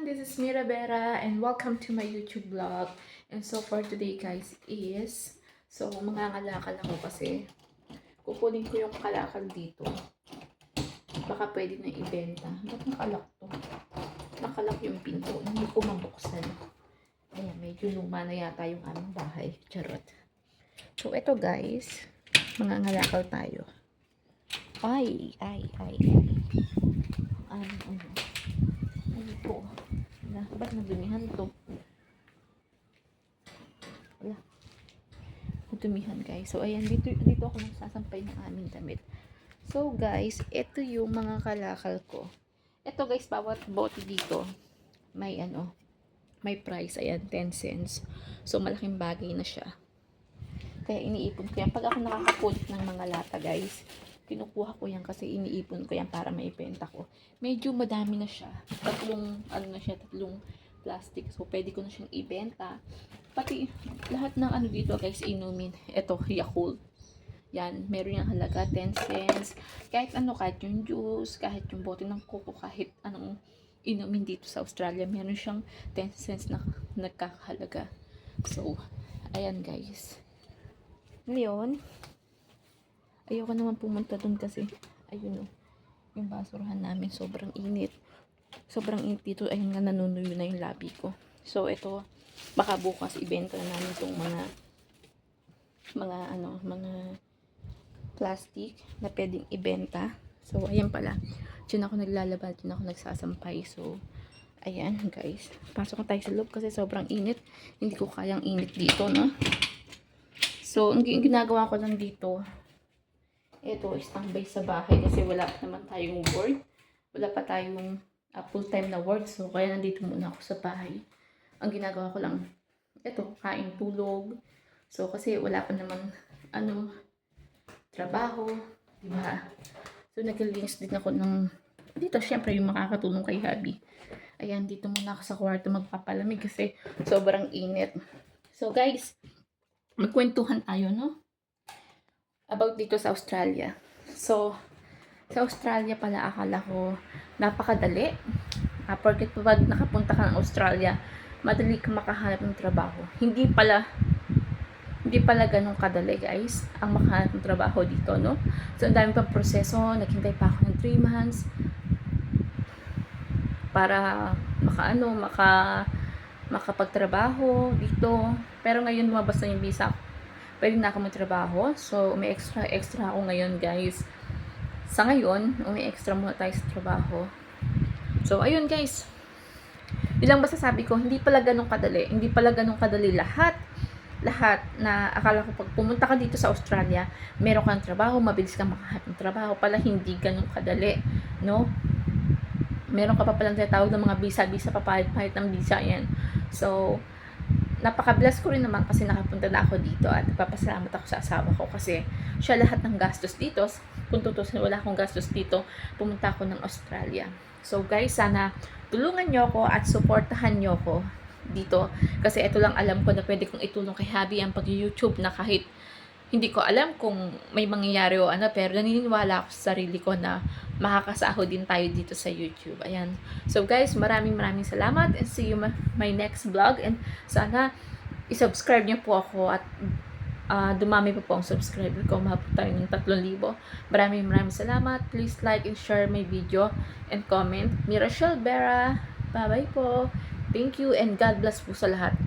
this is Mira Vera and welcome to my YouTube vlog. And so for today guys is, mangangalakal ako kasi kukunin ko yung kalakal dito. Baka pwede na ibenta. Ba't nakalak to? Nakalak yung pinto. Hindi ko mabuksan. Ayan, medyo luma na yata yung aming bahay. Charot. So ito guys, mangangalakal tayo. Ay. Ano po? Wala, ba't nadumihan to? Wala. Nadumihan guys. So ayan, dito ako nagsasampay ng aming damit. So guys, ito yung mga kalakal ko. Ito guys, bawat bote dito may may price. Ayan, 10 cents. So malaking bagay na siya. Kaya iniipon ko yan. Pag ako nakakapulit ng mga lata guys, kinukuha ko yan kasi iniipon ko yan para maibenta ko. Medyo madami na siya. Tatlong plastic. So, pwede ko na siyang ibenta. Pati, lahat ng dito guys, inumin. Ito, Yakult. Yan, meron yung halaga, 10 cents. Kahit kahit yung juice, kahit yung bote ng coco, kahit anong inumin dito sa Australia, meron siyang 10 cents na nagkakahalaga. So, ayan guys. Ngayon, ayoko naman pumunta dun kasi, ayun yung basurahan namin, sobrang init. Sobrang init dito, ayun nga, nanunuyo na yung labi ko. So, ito, baka bukas ibenta na namin itong mga plastic na pwedeng ibenta. So, ayan pala. Diyan ako naglalaba, diyan ako nagsasampay. So, ayan guys. Pasok na tayo sa loob kasi sobrang init. Hindi ko kayang init dito, no? So, ang ginagawa ko lang dito, ito, standby sa bahay kasi wala pa naman tayong work. Wala pa tayong full-time na work. So, kaya nandito muna ako sa bahay. Ang ginagawa ko lang, ito, kain, tulog. So, kasi wala pa naman, trabaho. Diba? So, naglilinis din ako ng, dito, syempre, yung makakatulong kay hubby. Ayan, dito muna ako sa kwarto magpapalamig kasi sobrang init. So, guys, magkwentuhan tayo, no? About dito sa Australia. So, sa Australia pala akala ko napakadali. Porket pag nakapunta ka ng Australia, madali ka makahanap ng trabaho. Hindi pala ganun kadali guys, ang makahanap ng trabaho dito, no? So, ang dami pang proseso. Naghintay pa ako ng 3 months para makapagtrabaho dito. Pero ngayon lumabas na yung visa ko. Pwede na ako magtrabaho. So, may extra ako ngayon, guys. Sa ngayon, may extra muna tayo sa trabaho. So, ayun, guys. Ilang ba sasabi ko, hindi pala ganun kadali. Hindi pala ganun kadali lahat na akala ko pag pumunta ka dito sa Australia, meron kang trabaho, mabilis kang makahanap ng trabaho. Pala hindi ganun kadali, no? Meron ka pa palang tinatawag ng mga visa, papahit ng visa, yan. So, napaka-bless ko rin naman kasi nakapunta na ako dito at nagpapasalamat ako sa asawa ko kasi siya lahat ng gastos dito. Kung tutusin, wala akong gastos dito, pumunta ako ng Australia. So guys, sana tulungan nyo ako at supportahan nyo ako dito kasi ito lang alam ko na pwede kong itulong kay hubby ang pag-YouTube na kahit hindi ko alam kung may mangyayari o pero naniniwala ako sa sarili ko na makakasahod din tayo dito sa YouTube. Ayan. So guys, maraming salamat and see you my next vlog and sana i-subscribe niyo po ako at dumami po ang subscriber ko. Umabot tayo ng 3,000. Maraming salamat. Please like and share my video and comment. Mira Vera. Bye-bye po. Thank you and God bless po sa lahat.